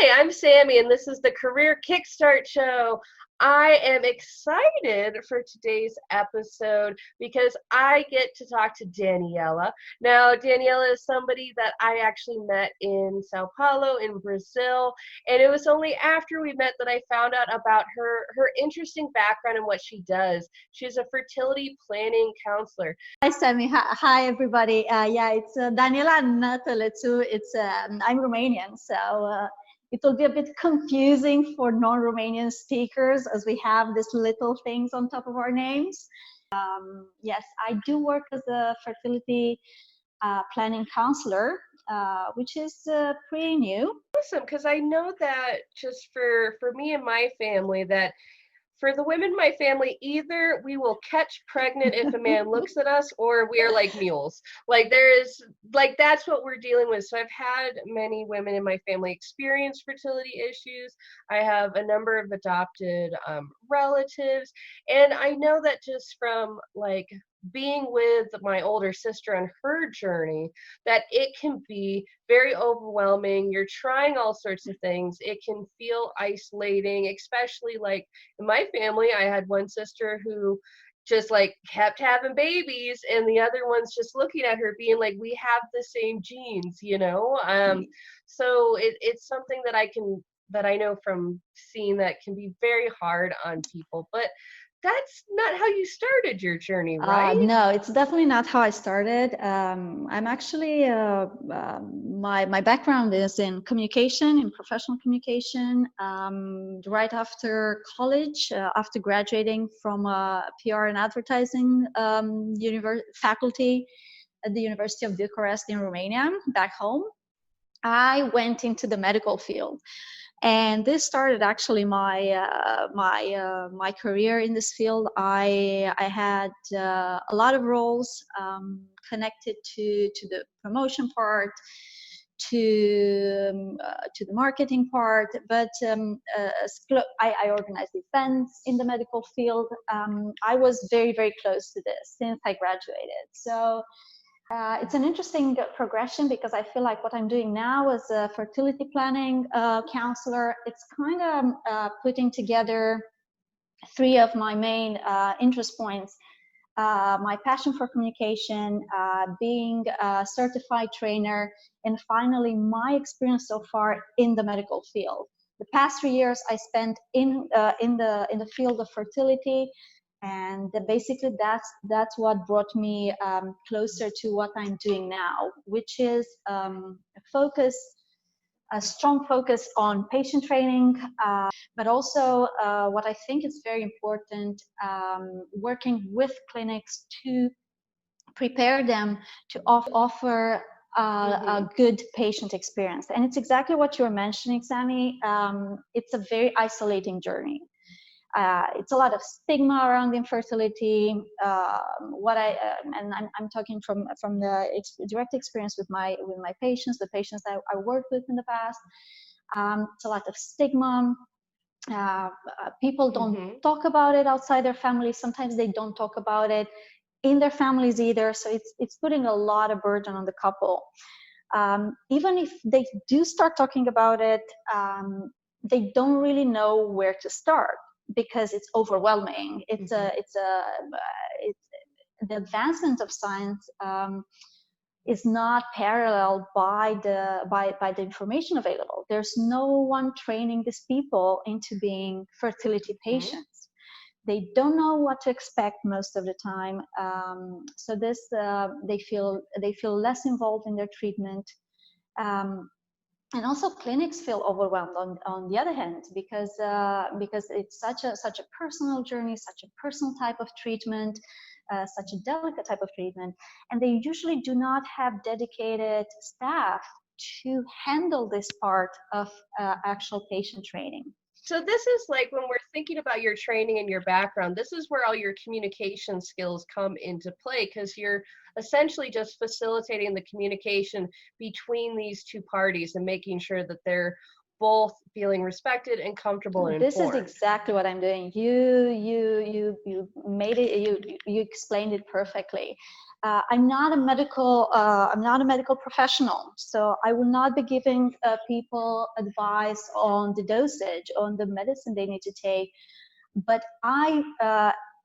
Hi, I'm Sami, and this is the Career Kickstart Show. I am excited for today's episode because I get to talk to Daniela. Now, Daniela is somebody that I actually met in Sao Paulo in Brazil, and it was only after we met that I found out about her interesting background and what she does. She's a fertility planning counselor. Hi, Sami. Hi, everybody. It's Daniela Nătălețu. I'm Romanian, so it will be a bit confusing for non-Romanian speakers as we have these little things on top of our names. Yes, I do work as a fertility planning counselor, which is pretty new. Awesome, because I know that just for me and my family, that for the women in my family, either we will catch pregnant if a man looks at us, or we are like mules. That's what we're dealing with. So I've had many women in my family experience fertility issues. I have a number of adopted relatives, and I know that just from being with my older sister on her journey, that it can be very overwhelming. You're trying all sorts of things. It can feel isolating, especially in my family. I had one sister who just kept having babies, and the other one's just looking at her being like, we have the same genes, so it's something that I know from seeing that can be very hard on people. But that's not how you started your journey, right? No, it's definitely not how I started. I'm actually, my background is in communication, in professional communication. Right after college, after graduating from a PR and advertising faculty at the University of Bucharest in Romania, back home, I went into the medical field. And this started actually my career in this field. I had a lot of roles connected to the promotion part, to the marketing part, but I organized events in the medical field. I was very, very close to this since I graduated. So it's an interesting progression, because I feel like what I'm doing now as a fertility planning counselor, it's kind of putting together three of my main interest points. My passion for communication, being a certified trainer, and finally my experience so far in the medical field. The past 3 years I spent in the field of fertility. And basically, that's what brought me closer to what I'm doing now, which is a strong focus on patient training, but also what I think is very important, working with clinics to prepare them to offer a good patient experience. And it's exactly what you're mentioning, Sami. It's a very isolating journey. It's a lot of stigma around infertility. And I'm talking from the direct experience with my patients, the patients that I worked with in the past. It's a lot of stigma. People don't talk about it outside their families. Sometimes they don't talk about it in their families either. So it's putting a lot of burden on the couple. Even if they do start talking about it, they don't really know where to start, because it's overwhelming. The advancement of science is not paralleled by the information available. There's no one training these people into being fertility patients. They don't know what to expect most of the time. So they feel less involved in their treatment. And also clinics feel overwhelmed on the other hand, because it's such a personal journey, such a personal type of treatment, such a delicate type of treatment, and they usually do not have dedicated staff to handle this part of actual patient training. So this is when we're thinking about your training and your background, this is where all your communication skills come into play, because you're essentially just facilitating the communication between these two parties and making sure that they're both feeling respected and comfortable and This informed. is exactly what I'm doing. You made it. You explained it perfectly. I'm not a medical professional, so I will not be giving people advice on the dosage, on the medicine they need to take. But I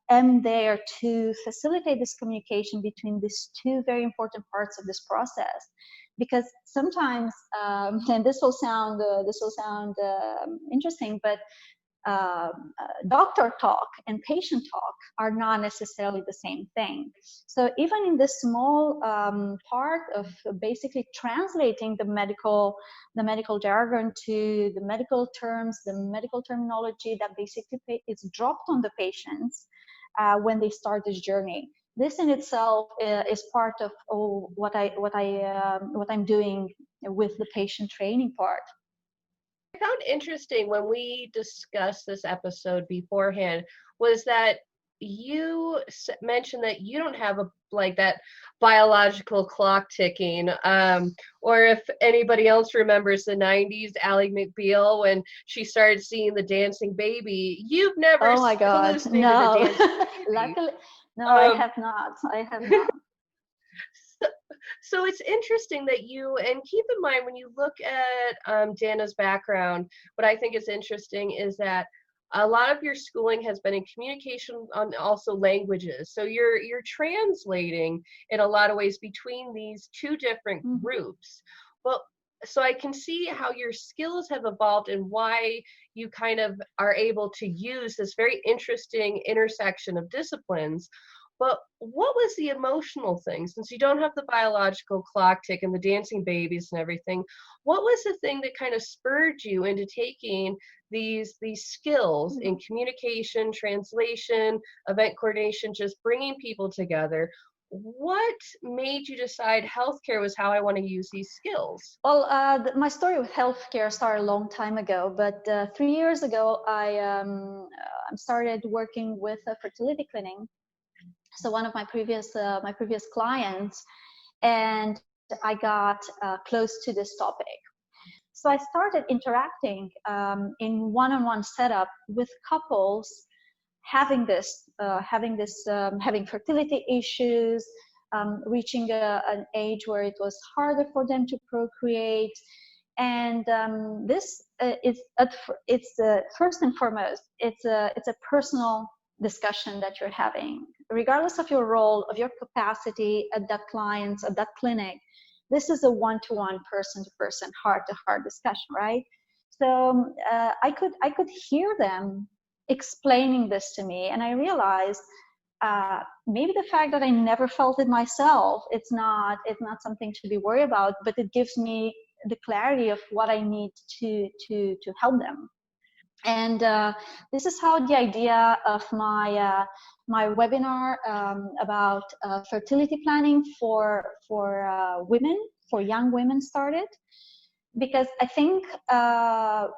am there to facilitate this communication between these two very important parts of this process. Because sometimes, and this will sound interesting, but doctor talk and patient talk are not necessarily the same thing. So even in this small part of basically translating the medical jargon to the medical terms, the medical terminology that basically is dropped on the patients when they start this journey. This in itself is part of what I'm doing with the patient training part. I found interesting when we discussed this episode beforehand was that you mentioned that you don't have that biological clock ticking, or if anybody else remembers the 90s, Ally McBeal, when she started seeing the dancing baby. You've never Oh my God, hallucinated no. a dancing baby. Luckily, no, I have not. So it's interesting that and keep in mind when you look at Dana's background, what I think is interesting is that a lot of your schooling has been in communication on also languages. So you're translating in a lot of ways between these two different groups. Well, so I can see how your skills have evolved and why you kind of are able to use this very interesting intersection of disciplines. But what was the emotional thing? Since you don't have the biological clock tick and the dancing babies and everything, what was the thing that kind of spurred you into taking these skills in communication, translation, event coordination, just bringing people together? What made you decide healthcare was how I want to use these skills? Well, my story with healthcare started a long time ago, but 3 years ago, I started working with a fertility clinic. So one of my previous clients, and I got close to this topic. So I started interacting in one-on-one setup with couples having fertility issues, reaching an age where it was harder for them to procreate. And this is first and foremost, it's a personal discussion that you're having, regardless of your role, of your capacity at that client's, at that clinic. This is a one-to-one, person-to-person, heart-to-heart discussion, right? So I could hear them explaining this to me, and I realized maybe the fact that I never felt it myself, it's not something to be worried about, but it gives me the clarity of what I need to help them. And this is how the idea of my webinar about fertility planning for women, for young women started. Because I think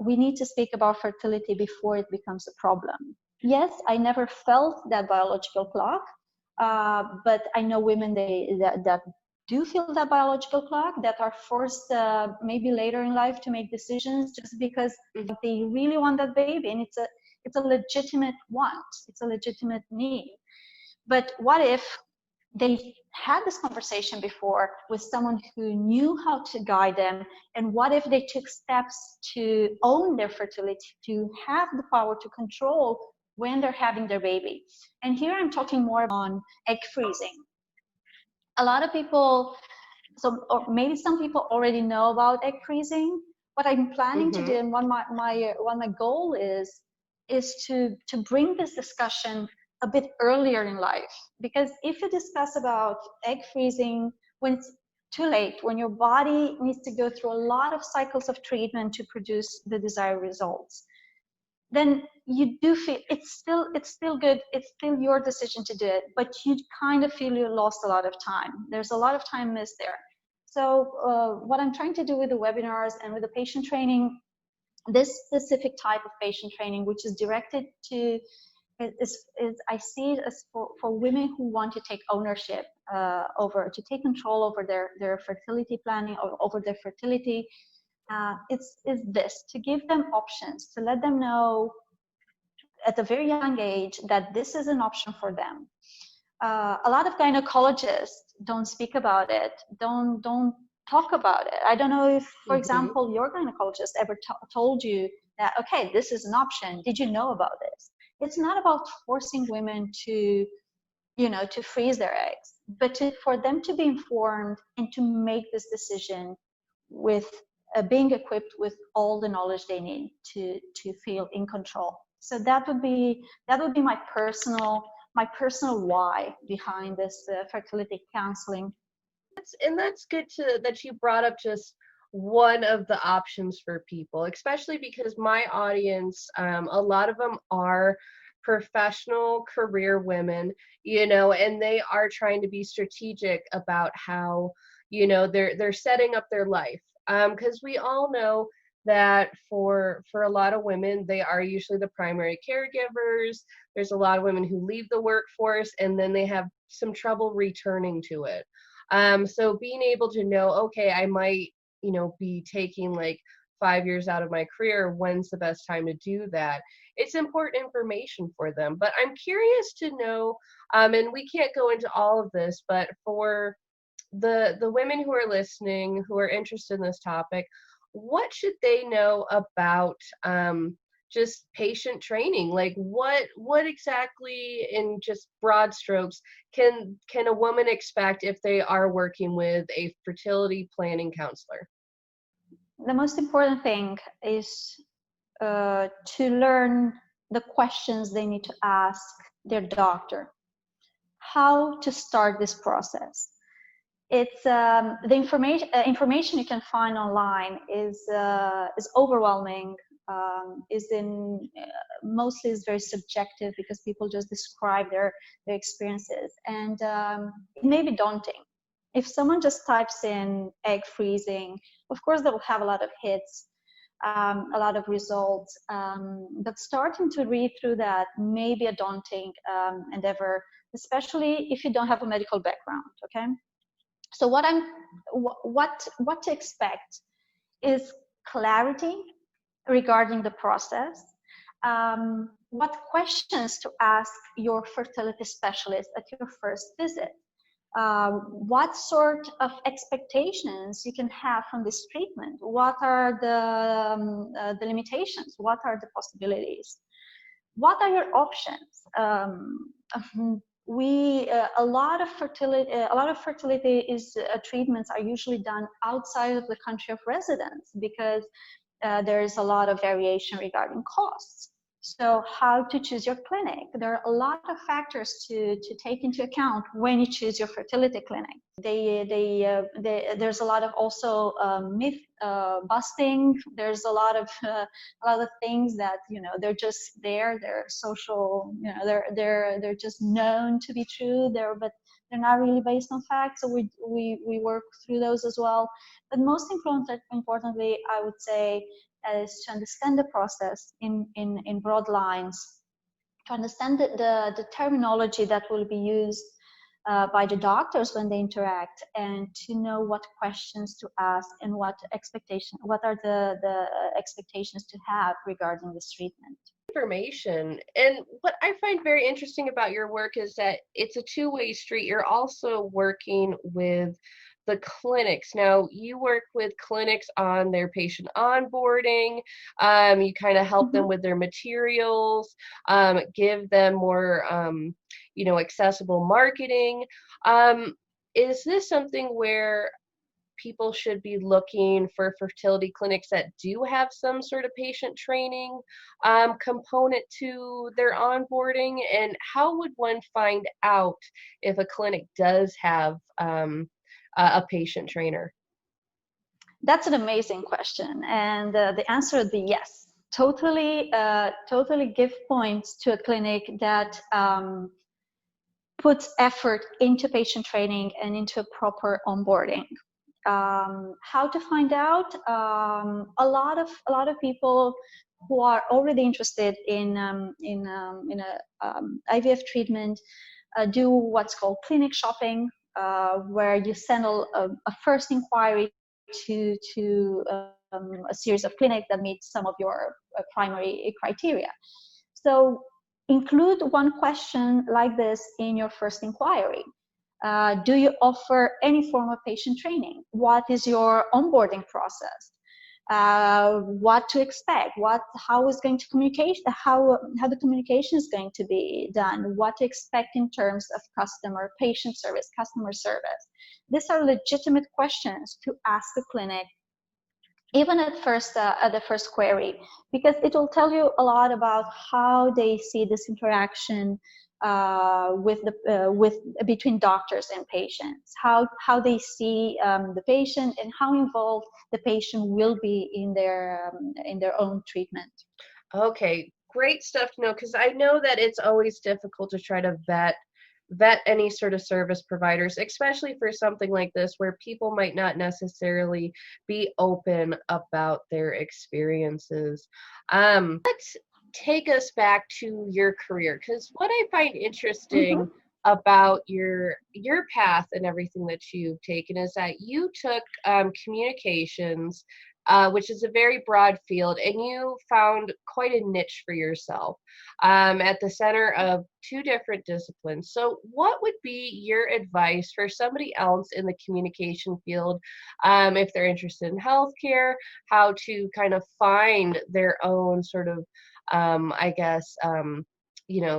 we need to speak about fertility before it becomes a problem. Yes, I never felt that biological clock, but I know women that do feel that biological clock, that are forced maybe later in life to make decisions just because they really want that baby, and it's a legitimate want, it's a legitimate need. But what if they had this conversation before with someone who knew how to guide them, and what if they took steps to own their fertility, to have the power to control when they're having their baby? And here I'm talking more on egg freezing. A lot of people, or maybe some people already know about egg freezing. What I'm planning to do, and what my goal is to bring this discussion a bit earlier in life. Because if you discuss about egg freezing when it's too late, when your body needs to go through a lot of cycles of treatment to produce the desired results, then you do feel it's still good, it's still your decision to do it, but you kind of feel you lost a lot of time. There's a lot of time missed there. So what I'm trying to do with the webinars and with the patient training, this specific type of patient training, which is directed to, I see it as for women who want to take ownership to take control over their fertility planning, or over their fertility, is this, to give them options, to let them know at a very young age that this is an option for them. A lot of gynecologists don't speak about it, don't talk about it. I don't know if, for example, your gynecologist ever told you that, okay, this is an option. Did you know about this? It's not about forcing women to, to freeze their eggs, but for them to be informed and to make this decision with being equipped with all the knowledge they need to feel in control. So that would be my personal why behind this fertility counseling. That's good that you brought up just one of the options for people, especially because my audience, a lot of them are professional career women, and they are trying to be strategic about how, they're setting up their life. Because we all know that for a lot of women, they are usually the primary caregivers. There's a lot of women who leave the workforce and then they have some trouble returning to it. So being able to know, okay, I might, be taking like 5 years out of my career, when's the best time to do that? It's important information for them. But I'm curious to know, and we can't go into all of this, but for the women who are listening, who are interested in this topic, what should they know about just patient training? Like what exactly, in just broad strokes, can a woman expect if they are working with a fertility planning counselor? The most important thing is to learn the questions they need to ask their doctor, how to start this process. It's the information you can find online is overwhelming. Mostly is very subjective because people just describe their experiences, and it may be daunting. If someone just types in egg freezing, of course they will have a lot of hits, a lot of results, but starting to read through that may be a daunting endeavor, especially if you don't have a medical background. Okay. So what to expect is clarity regarding the process, what questions to ask your fertility specialist at your first visit, what sort of expectations you can have from this treatment, what are the limitations, what are the possibilities, what are your options. A lot of fertility treatments are usually done outside of the country of residence because there is a lot of variation regarding costs. So how to choose your clinic? There are a lot of factors to take into account when you choose your fertility clinic. There's a lot of also myth busting. There's a lot of things that they're just there. They're social. They're just known to be true. But they're not really based on facts. So we work through those as well. But most importantly, I would say, is to understand the process in broad lines, to understand the terminology that will be used by the doctors when they interact, and to know what questions to ask and what are the expectations to have regarding this treatment. Information. And what I find very interesting about your work is that it's a two-way street. You're also working with the clinics. Now, you work with clinics on their patient onboarding. You kind of help them with their materials, give them more, accessible marketing. Is this something where people should be looking for fertility clinics that do have some sort of patient training component to their onboarding? And how would one find out if a clinic does have a patient trainer? That's an amazing question, and the answer would be yes. Totally give points to a clinic that puts effort into patient training and into proper onboarding. How to find out? A lot of people who are already interested in IVF treatment do what's called clinic shopping, where you send a first inquiry to a series of clinics that meet some of your primary criteria. So include one question like this in your first inquiry. Do you offer any form of patient training? What is your onboarding process? What to expect? How is going to communicate? How the communication is going to be done? What to expect in terms of patient service, customer service? These are legitimate questions to ask the clinic, even at the first query, because it will tell you a lot about how they see this interaction between doctors and patients, how they see the patient, and how involved the patient will be in their own treatment. Okay, great stuff to know, because I know that it's always difficult to try to vet any sort of service providers, especially for something like this where people might not necessarily be open about their experiences. Let's take us back to your career, because what I find interesting about your path and everything that you've taken is that you took communications, which is a very broad field, and you found quite a niche for yourself at the center of two different disciplines. So what would be your advice for somebody else in the communication field, if they're interested in healthcare, how to kind of find their own sort of,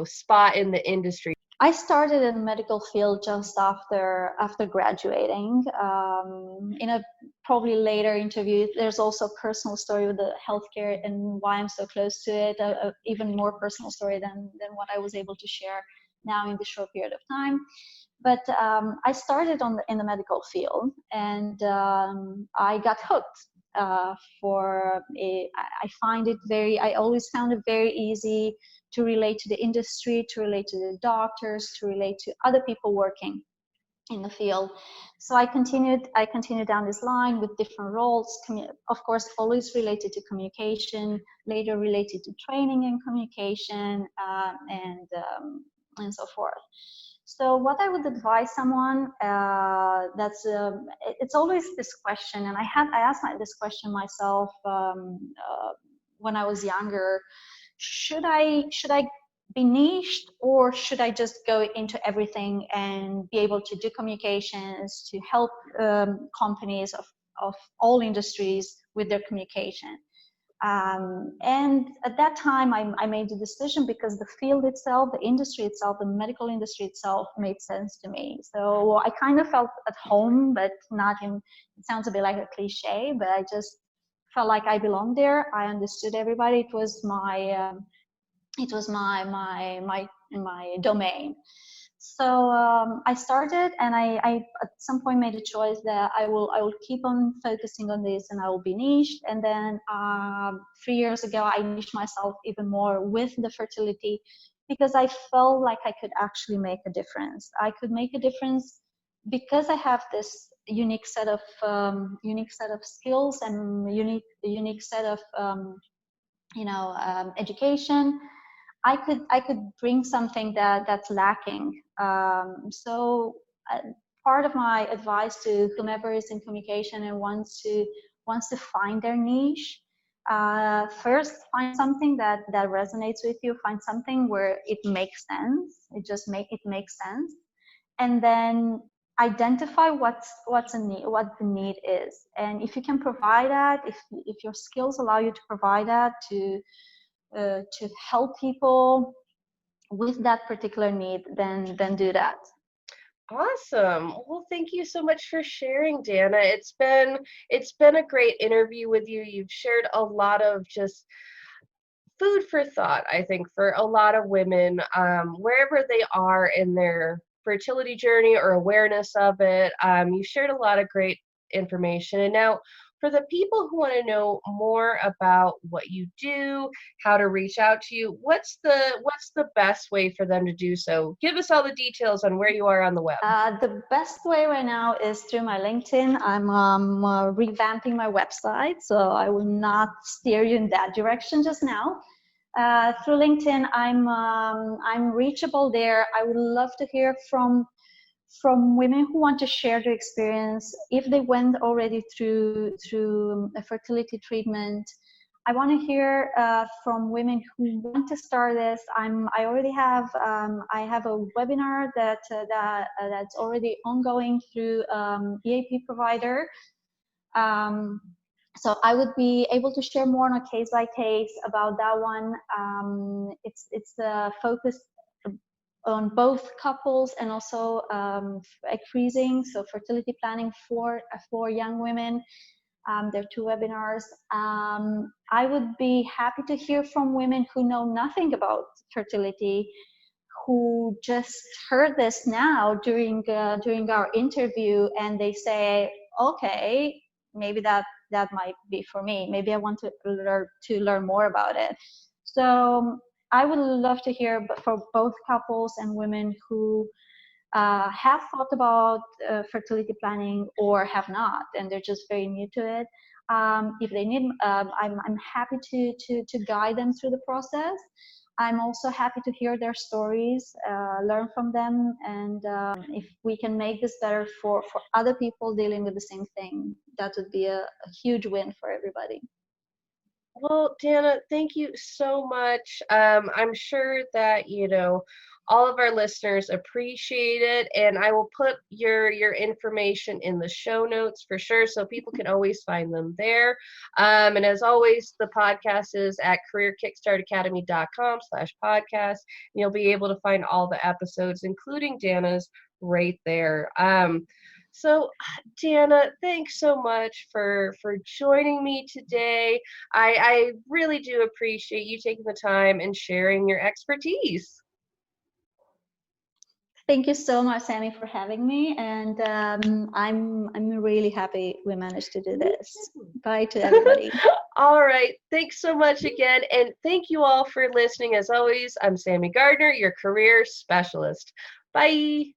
spot in the industry? I started in the medical field just after graduating. In a probably later interview, there's also a personal story with the healthcare and why I'm so close to it, even more personal story than what I was able to share now in this short period of time. But I started in the medical field, and I got hooked. I always found it very easy to relate to the industry, to relate to the doctors, to relate to other people working in the field. So I continued down this line with different roles, of course, always related to communication, later related to training and communication, and so forth. So what I would advise someone, it's always this question, and I asked this question myself when I was younger. Should I be niched, or should I just go into everything and be able to do communications to help companies of all industries with their communication? And at that time, I made the decision because the field itself, the industry itself, the medical industry itself made sense to me. So I kind of felt at home, but it sounds a bit like a cliche, but I just felt like I belonged there. I understood everybody. It was my domain. So I started, and I at some point made a choice that I will keep on focusing on this, and I will be niched. And then 3 years ago, I niched myself even more with the fertility, because I felt like I could actually make a difference. I could make a difference because I have this unique set of skills and unique set of education. I could bring something that's lacking. So part of my advice to whomever is in communication and wants to find their niche, first find something that resonates with you. Find something where it makes sense. It makes sense, and then identify what the need is. And if you can provide that, if your skills allow you to provide that to help people with that particular need, then do that. Awesome. Well, thank you so much for sharing, Dana. It's been a great interview with you. You've shared a lot of just food for thought, I think, for a lot of women, wherever they are in their fertility journey or awareness of it. You shared a lot of great information. And now, for the people who want to know more about what you do, how to reach out to you, what's the best way for them to do so? Give us all the details on where you are on the web. The best way right now is through my LinkedIn. I'm revamping my website, so I will not steer you in that direction just now. Through LinkedIn, I'm reachable there. I would love to hear from from women who want to share their experience, if they went already through a fertility treatment. I want to hear from women who want to start this. I already have I have a webinar that's already ongoing through EAP provider. So I would be able to share more on a case by case about that one. It's focused on both couples and also egg freezing, so fertility planning for young women. There are 2 webinars. I would be happy to hear from women who know nothing about fertility, who just heard this now during our interview, and they say, okay, maybe that might be for me. Maybe I want to learn more about it. So I would love to hear for both couples and women who have thought about fertility planning or have not, and they're just very new to it. If they need, I'm happy to guide them through the process. I'm also happy to hear their stories, learn from them, and if we can make this better for other people dealing with the same thing, that would be a huge win for everybody. Well, Dana, thank you so much. I'm sure that, all of our listeners appreciate it, and I will put your information in the show notes for sure, so people can always find them there. And as always, the podcast is at careerkickstartacademy.com/podcast. You'll be able to find all the episodes, including Dana's, right there. So, Dana, thanks so much for joining me today. I really do appreciate you taking the time and sharing your expertise. Thank you so much, Sami, for having me, and I'm really happy we managed to do this. Bye to everybody. All right, thanks so much again, and thank you all for listening. As always, I'm Sami Gardner, your career specialist. Bye.